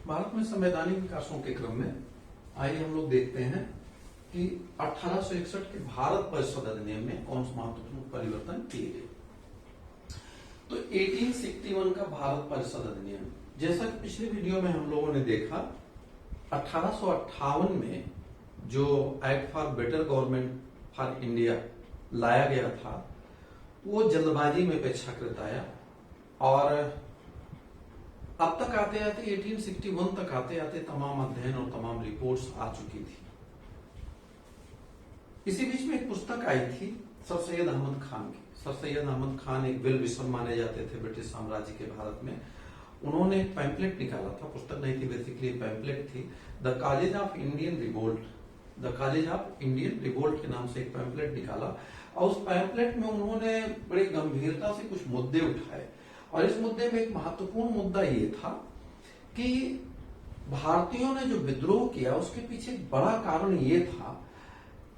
भारत में संवैधानिक विकासों के क्रम में आइए हम लोग देखते हैं कि 1861 के भारत परिषद अधिनियम में कौन से महत्वपूर्ण परिवर्तन किए गए। तो 1861 का भारत परिषद अधिनियम, जैसा कि पिछले वीडियो में हम लोगों ने देखा, 1858 में जो act for better government for India लाया गया था वो जल्दबाजी में अपेक्षाकृत आया और अब तक आते आते 1861 तक आते आते तमाम अध्ययन और तमाम रिपोर्ट्स आ चुकी थी। इसी बीच में एक पुस्तक आई थी सर सैयद अहमद खान की। सर सैयद अहमद खान एक वेल विशर माने जाते थे ब्रिटिश साम्राज्य के भारत में। उन्होंने एक पैम्पलेट निकाला था, पुस्तक नहीं थी, बेसिकली पैम्पलेट थी, the college of Indian revolt, the college of Indian revolt के नाम से एक पैम्पलेट निकाला और उस पैम्पलेट में उन्होंने बड़ी गंभीरता से कुछ मुद्दे उठाए और इस मुद्दे में एक महत्वपूर्ण मुद्दा ये था कि भारतीयों ने जो विद्रोह किया उसके पीछे एक बड़ा कारण ये था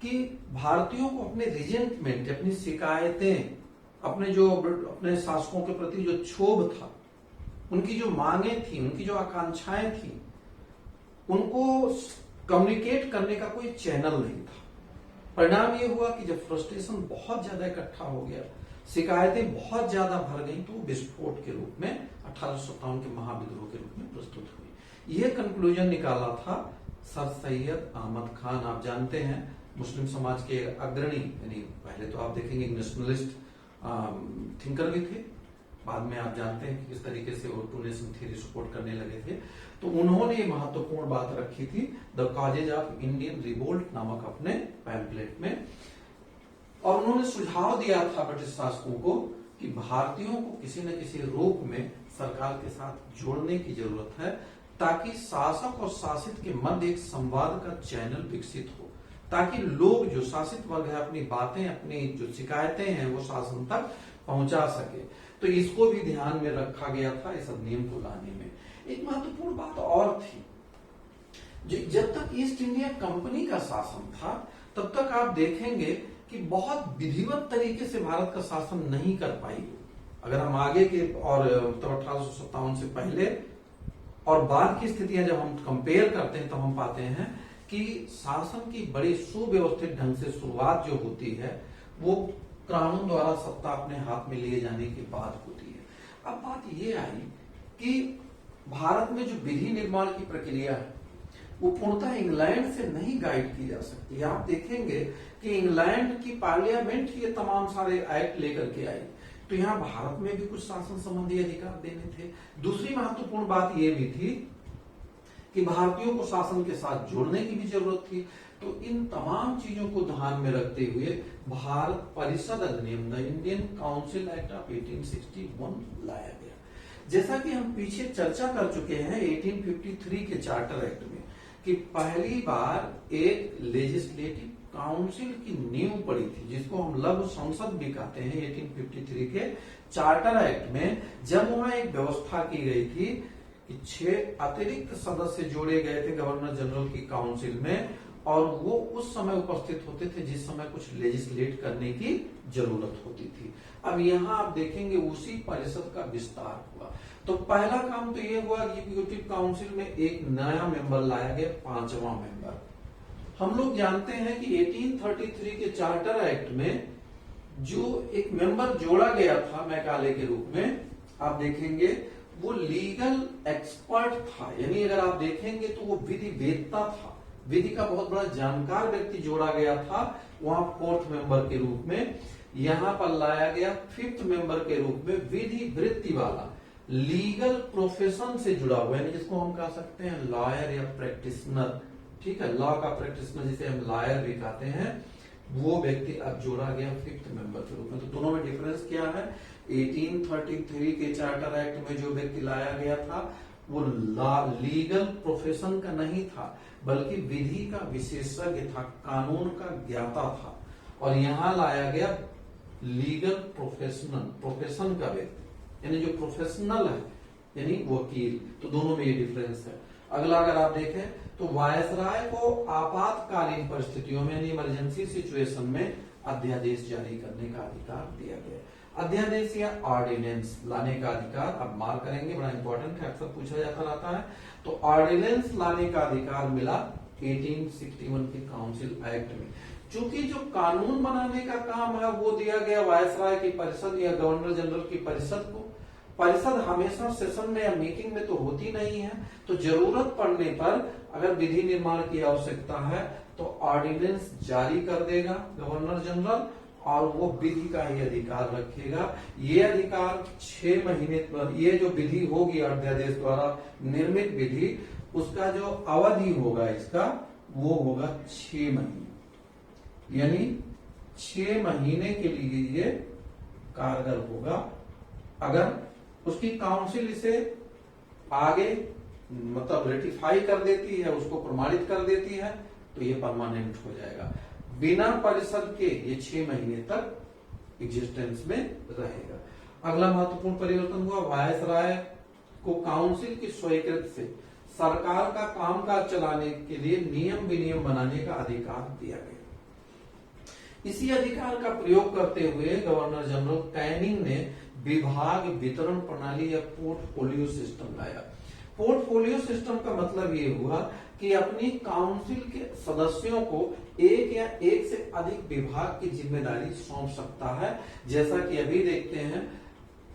कि भारतीयों को अपने रिजेंटमेंट, अपनी शिकायतें, अपने शासकों के प्रति जो क्षोभ था, उनकी जो मांगे थी, उनकी जो आकांक्षाएं थी, उनको कम्युनिकेट करने का कोई चैनल नहीं था। परिणाम ये हुआ कि जब फ्रस्ट्रेशन बहुत ज्यादा इकट्ठा हो गया, शिकायतें बहुत ज्यादा भर गई, तो विस्फोट के रूप में 1857 के महाविद्रोह के रूप में प्रस्तुत हुई। यह कंक्लूजन निकाला था सर सैयद अहमद खान। आप जानते हैं मुस्लिम समाज के अग्रणी, यानी पहले तो आप देखेंगे नेशनलिस्ट थिंकर भी थे, बाद में आप जानते हैं कि किस तरीके से वो टू नेशन थ्योरी सपोर्ट करने लगे थे। तो उन्होंने महत्वपूर्ण बात रखी थी the college of Indian revolt नामक अपने पैम्पलेट में, और उन्होंने सुझाव दिया था ब्रिटिश शासकों को कि भारतीयों को किसी न किसी रूप में सरकार के साथ जोड़ने की जरूरत है ताकि शासक और शासित के मध्य एक संवाद का चैनल विकसित हो, ताकि लोग, जो शासित वर्ग है, अपनी बातें, अपनी जो शिकायतें हैं वो शासन तक पहुंचा सके। तो इसको भी ध्यान में रखा गया था इस अधिनियम को लाने में। एक महत्वपूर्ण बात और थी, जब तक ईस्ट इंडिया कंपनी का शासन था तब तक आप देखेंगे कि बहुत विधिवत तरीके से भारत का शासन नहीं कर पाई। अगर हम आगे के और तो 1857 से पहले और बाद की स्थितियां जब हम कंपेयर करते हैं तब हम पाते हैं कि शासन की बड़ी सुव्यवस्थित ढंग से शुरुआत जो होती है वो कानून द्वारा सत्ता अपने हाथ में लिए जाने के बाद होती है। अब बात ये आई कि भारत में जो विधि निर्माण की प्रक्रिया है वो पूर्णतः इंग्लैंड से नहीं गाइड की जा सकती। आप देखेंगे कि इंग्लैंड की पार्लियामेंट ये तमाम सारे एक्ट लेकर के आई, तो यहाँ भारत में भी कुछ शासन संबंधी अधिकार देने थे। दूसरी महत्वपूर्ण बात ये भी थी कि भारतीयों को शासन के साथ जोड़ने की भी जरूरत थी। तो इन तमाम चीजों को ध्यान में रखते हुए भारत परिषद अधिनियम, the Indian council act of 1861 लाया गया। जैसा कि हम पीछे चर्चा कर चुके हैं 1853 के चार्टर एक्ट में कि पहली बार एक लेजिस्लेटिव काउंसिल की नींव पड़ी थी, जिसको हम लघु संसद भी कहते हैं। 1853 के चार्टर एक्ट में जब वहां एक व्यवस्था की गई थी कि 6 अतिरिक्त सदस्य जोड़े गए थे गवर्नर जनरल की काउंसिल में, और वो उस समय उपस्थित होते थे जिस समय कुछ लेजिस्लेट करने की जरूरत होती थी। अब यहाँ आप देखेंगे उसी परिषद का विस्तार हुआ। तो पहला काम तो ये हुआ कि एग्जीक्यूटिव काउंसिल में एक नया मेंबर लाया गया, 5वां मेंबर। हम लोग जानते हैं कि 1833 के चार्टर एक्ट में जो एक मेंबर जोड़ा गया था मैकाले के रूप में, आप देखेंगे वो लीगल एक्सपर्ट था, यानी अगर आप देखेंगे तो वो विधि वेत्ता था, विधि का बहुत बड़ा जानकार व्यक्ति जोड़ा गया था वहां 4th मेंबर के रूप में। यहां पर लाया गया 5th मेंबर के रूप में विधि वृत्ति वाला, लीगल प्रोफेशन से जुड़ा हुआ, यानी जिसको हम कह सकते हैं लॉयर या प्रैक्टिशनर, ठीक है, लॉ का प्रैक्टिशनर जिसे हम लॉयर भी कहते हैं, वो व्यक्ति अब जोड़ा गया 5th मेंबर के रूप में। तो दोनों में डिफरेंस क्या है? 1833 के चार्टर एक्ट में जो व्यक्ति लाया गया था वो लीगल प्रोफेशन का नहीं था, बल्कि विधि का विशेषज्ञ था, कानून का ज्ञाता था, और यहां लाया गया लीगल प्रोफेशन का व्यक्ति, यानी जो प्रोफेशनल है, यानी वकील। तो दोनों में ये डिफरेंस है। अगला अगर आप देखें तो वायसराय को आपातकालीन परिस्थितियों में, यानी इमरजेंसी सिचुएशन में अध्यादेश जारी करने का अधिकार दिया गया। अध्यादेश या ऑर्डिनेंस लाने का अधिकार, अब मार्क करेंगे, बड़ा इंपॉर्टेंट है, अक्सर पूछा जाता रहता है। तो ऑर्डिनेंस लाने का अधिकार मिला 1861 के काउंसिल एक्ट में। चूंकि जो कानून बनाने का काम है वो दिया गया वायसराय की परिषद या गवर्नर जनरल की परिषद को। परिषद हमेशा सेशन में या मीटिंग में तो होती नहीं है, तो जरूरत पड़ने पर अगर विधि निर्माण की आवश्यकता है तो ऑर्डिनेंस जारी कर देगा गवर्नर जनरल, और वो विधि का ही अधिकार रखेगा। ये अधिकार 6 महीने पर, ये जो विधि होगी अध्यादेश द्वारा निर्मित विधि, उसका जो अवधि होगा इसका वो होगा 6 महीने, यानी 6 महीने के लिए ये कारगर होगा। अगर उसकी काउंसिल इसे आगे मतलब रेटिफाई कर देती है, उसको प्रमाणित कर देती है, तो ये परमानेंट हो जाएगा। बिना परिषद के ये 6 महीने तक एग्जिस्टेंस में रहेगा। अगला महत्वपूर्ण परिवर्तन हुआ, वायसराय को काउंसिल की स्वीकृति से सरकार का कामकाज चलाने के लिए नियम विनियम बनाने का अधिकार दिया गया। इसी अधिकार का प्रयोग करते हुए गवर्नर जनरल कैनिंग ने विभाग वितरण प्रणाली या पोर्टफोलियो सिस्टम लाया। पोर्टफोलियो सिस्टम का मतलब ये हुआ कि अपनी काउंसिल के सदस्यों को एक या एक से अधिक विभाग की जिम्मेदारी सौंप सकता है। जैसा कि अभी देखते हैं,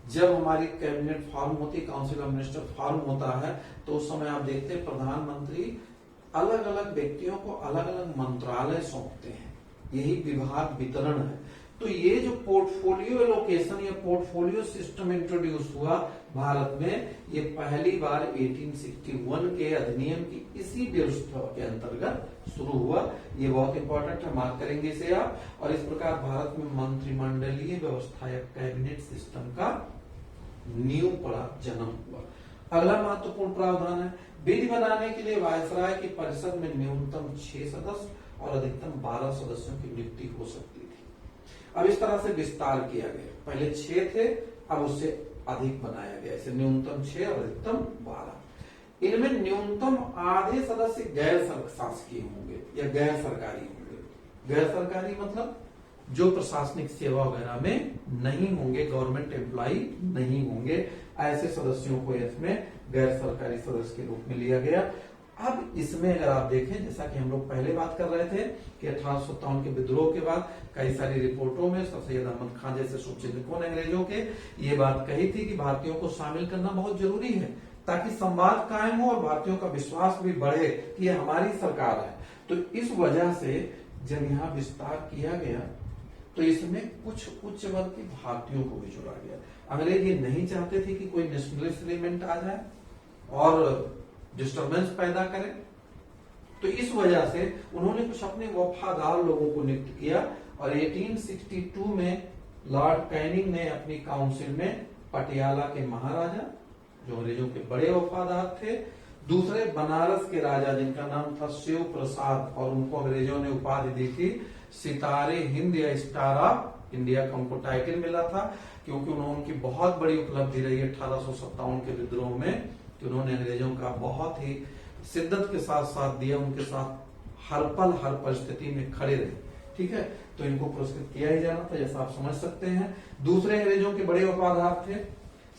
जब हमारी कैबिनेट फॉर्म होती है, काउंसिल ऑफ मिनिस्टर फॉर्म होता है, तो उस समय आप देखते हैं प्रधानमंत्री अलग अलग व्यक्तियों को अलग अलग मंत्रालय सौंपते हैं। यही विभाग वितरण है। तो ये जो पोर्टफोलियो एलोकेशन या पोर्टफोलियो सिस्टम इंट्रोड्यूस हुआ भारत में, ये पहली बार 1861 के अधिनियम की इसी व्यवस्था के अंतर्गत शुरू हुआ। ये बहुत इंपॉर्टेंट है, मार्क करेंगे इसे आप। और इस प्रकार भारत में मंत्रिमंडलीय व्यवस्था या कैबिनेट सिस्टम का नींव पड़ा, जन्म हुआ। अगला महत्वपूर्ण प्रावधान है, विधि बनाने के लिए वायसराय की परिषद में न्यूनतम 6 सदस्य और अधिकतम 12 सदस्यों की नियुक्ति हो सकती थी। अब इस तरह से विस्तार किया गया, पहले 6 थे, अब उससे अधिक बनाया गया, इसे न्यूनतम 6 और अधिकतम 12। इनमें न्यूनतम आधे सदस्य गैर शासकीय होंगे या गैर सरकारी होंगे। गैर सरकारी मतलब जो प्रशासनिक सेवा वगैरह में नहीं होंगे, गवर्नमेंट एम्प्लॉई नहीं होंगे, ऐसे सदस्यों को इसमें गैर सरकारी सदस्य के रूप में लिया गया। अब इसमें अगर आप देखें, जैसा कि हम लोग पहले बात कर रहे थे कि 1857 के विद्रोह के बाद कई सारी रिपोर्टों में सर सैयद अहमद खान जैसे शुभचिंतकों ने अंग्रेजों के ये बात कही थी कि भारतीयों को शामिल करना बहुत जरूरी है, ताकि संवाद कायम हो और भारतीयों का विश्वास भी बढ़े कि ये हमारी सरकार है। तो इस वजह से जब यहाँ विस्तार किया गया तो इसमें कुछ उच्च वर्ग के भारतीयों को भी जोड़ा गया। अंग्रेज ये नहीं चाहते थे कि कोई नेशनलिस्ट एलिमेंट आ जाए और डिस्टर्बेंस पैदा करे, तो इस वजह से उन्होंने कुछ अपने वफादार लोगों को नियुक्त किया। और 1862 में लॉर्ड कैनिंग ने अपनी काउंसिल में पटियाला के महाराजा, जो अंग्रेजों के बड़े वफादार थे, दूसरे बनारस के राजा जिनका नाम था शिव प्रसाद, और उनको अंग्रेजों ने उपाधि दी थी सितारे हिंद या स्टार ऑफ इंडिया का उनको टाइटल मिला था, क्योंकि उनकी बहुत बड़ी उपलब्धि रही 1857 के विद्रोह में कि उन्होंने अंग्रेजों का बहुत ही शिद्दत के साथ साथ दिया, उनके साथ हर पल हर परिस्थिति में खड़े रहे। ठीक है, तो इनको पुरस्कृत किया ही जाना था, जैसा आप समझ सकते हैं। दूसरे अंग्रेजों के बड़े वफादार थे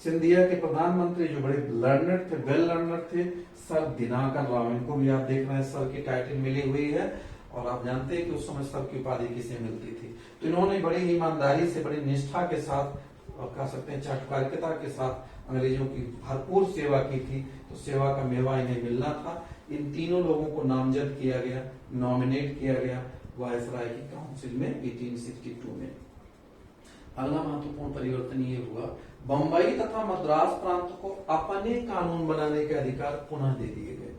सिंधिया के प्रधानमंत्री, जो बड़े लर्नर थे, वेल लर्नर थे, सर दिनाकर राव। इनको भी आप देख रहे हैं सर की टाइटल मिली हुई है, और आप जानते हैं कि उस समय सर की उपाधि किसे मिलती थी। तो इन्होंने बड़ी ईमानदारी से, बड़ी निष्ठा के साथ और कह सकते हैं चाटुकारिता के साथ अंग्रेजों की भरपूर सेवा की थी, तो सेवा का मेवा इन्हें मिलना था। इन तीनों लोगों को नामजद किया गया, नॉमिनेट किया गया वायसराय की काउंसिल में 1862 में। अगला महत्वपूर्ण परिवर्तन ये हुआ, बंबई तथा मद्रास प्रांत को अपने कानून बनाने के अधिकार पुनः दे दिए गए।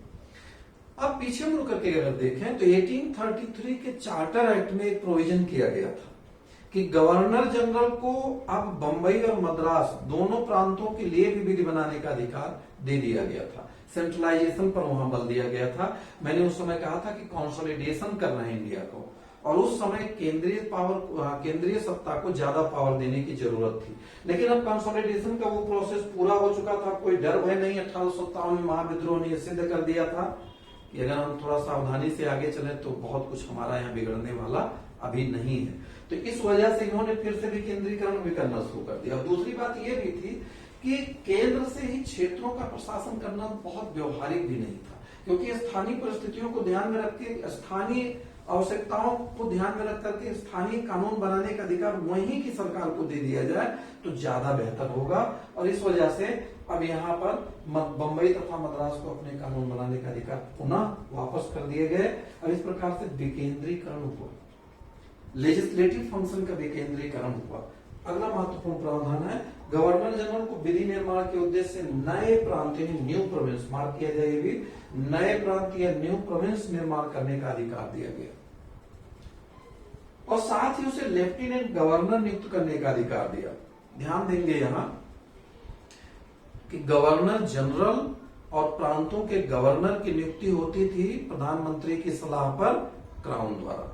अब पीछे मुड़ करके अगर देखें तो 1833 के चार्टर एक्ट में एक प्रोविजन किया गया था कि गवर्नर जनरल को अब बंबई और मद्रास दोनों प्रांतों के लिए भी विधि बनाने का अधिकार दे दिया गया था। सेंट्रलाइजेशन पर वहां बल दिया गया था। मैंने उस समय कहा था कि कंसोलिडेशन करना है इंडिया को, और उस समय केंद्रीय सत्ता को ज्यादा पावर देने की जरूरत थी। लेकिन अब कंसोलिडेशन का वो प्रोसेस पूरा हो चुका था, कोई डर भय नहीं। 1857 में महाविद्रोह ने यह सिद्ध कर दिया था कि अगर हम थोड़ा सावधानी से आगे चलें तो बहुत कुछ हमारा यहाँ बिगड़ने वाला अभी नहीं है। तो इस वजह से इन्होंने फिर से विकेंद्रीकरण भी करना शुरू कर दिया। और दूसरी बात यह भी थी कि केंद्र से ही क्षेत्रों का प्रशासन करना बहुत व्यवहारिक भी नहीं था, क्योंकि स्थानीय परिस्थितियों को ध्यान में रख के, स्थानीय आवश्यकताओं को ध्यान में रख करके स्थानीय कानून बनाने का अधिकार वहीं की सरकार को दे दिया जाए तो ज्यादा बेहतर होगा। और इस वजह से अब यहाँ पर बंबई तथा मद्रास को अपने कानून बनाने का अधिकार पुनः वापस कर दिए गए। और इस प्रकार से विकेंद्रीकरण हुआ, लेजिस्लेटिव फंक्शन का विकेंद्रीकरण हुआ। अगला महत्वपूर्ण प्रावधान है, गवर्नर जनरल को विधि निर्माण के उद्देश्य से नए प्रांत यानी न्यू प्रोविंस, मार्क किया जाए भी, नए प्रांत या न्यू प्रोविंस निर्माण करने का अधिकार दिया गया। और साथ ही उसे लेफ्टिनेंट गवर्नर नियुक्त करने का अधिकार दिया। ध्यान देंगे यहां कि गवर्नर जनरल और प्रांतों के गवर्नर की नियुक्ति होती थी प्रधानमंत्री की सलाह पर क्राउन द्वारा।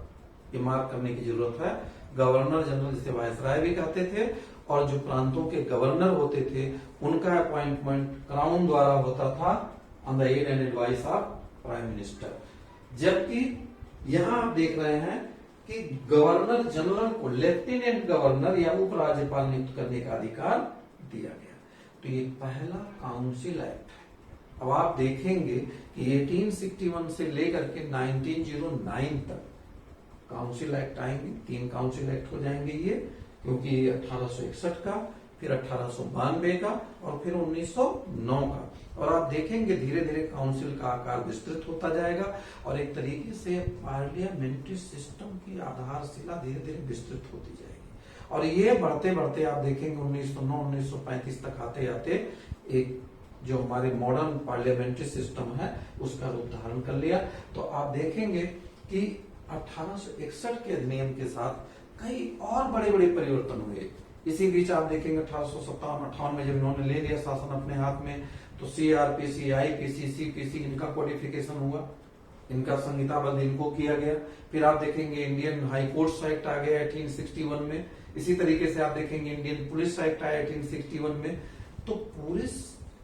ये मार्क करने की जरूरत है। गवर्नर जनरल जिसे वायसराय भी कहते थे, और जो प्रांतों के गवर्नर होते थे उनका अपॉइंटमेंट क्राउन द्वारा होता था on the aid and advice of prime minister. जबकि यहां आप देख रहे हैं कि गवर्नर जनरल को लेफ्टिनेंट गवर्नर या उपराज्यपाल नियुक्त करने का अधिकार दिया गया। तो ये पहला काउंसिल एक्ट है। अब आप देखेंगे कि 1861 से लेकर के 1909 तक काउंसिल एक्ट आएंगे, 3 काउंसिल एक्ट हो जाएंगे ये, क्योंकि 1861 का, फिर 1892 का और फिर 1909 का। और आप देखेंगे धीरे धीरे काउंसिल का आकार विस्तृत होता जाएगा और एक तरीके से पार्लियामेंट्री सिस्टम की आधारशिला धीरे धीरे विस्तृत होती जाएगी। और ये बढ़ते बढ़ते आप देखेंगे 1909-1935 तक आते आते एक जो हमारे मॉडर्न पार्लियामेंट्री सिस्टम है उसका रूप धारण कर लिया। तो आप देखेंगे कि 1861 के अधिनियम के साथ कई और बड़े बड़े परिवर्तन हुए। इसी बीच आप देखेंगे 1857-58 में जब इन्होंने ले लिया शासन अपने हाथ में, तो सीआरपीसी, आईपीसी, सीपीसी इनका कोडिफिकेशन हुआ, इनका संहिताबद्ध इनको किया गया। फिर आप देखेंगे इंडियन हाई कोर्ट्स एक्ट आ गया 1861 में। इसी तरीके से आप देखेंगे इंडियन पुलिस एक्ट आया 1861 में। तो पूरे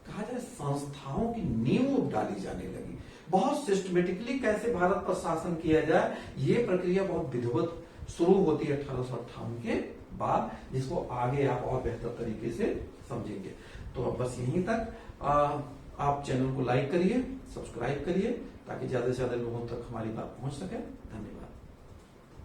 कहा जाए संस्थाओं की नींव डाली जाने लगी। बहुत सिस्टमेटिकली कैसे भारत पर शासन किया जाए, ये प्रक्रिया बहुत विधिवत शुरू होती है 1858 के बाद, जिसको आगे आप और बेहतर तरीके से समझेंगे। तो अब बस यहीं तक। आप चैनल को लाइक करिए, सब्सक्राइब करिए, ताकि ज्यादा से ज्यादा लोगों तक हमारी बात पहुंच सके। धन्यवाद।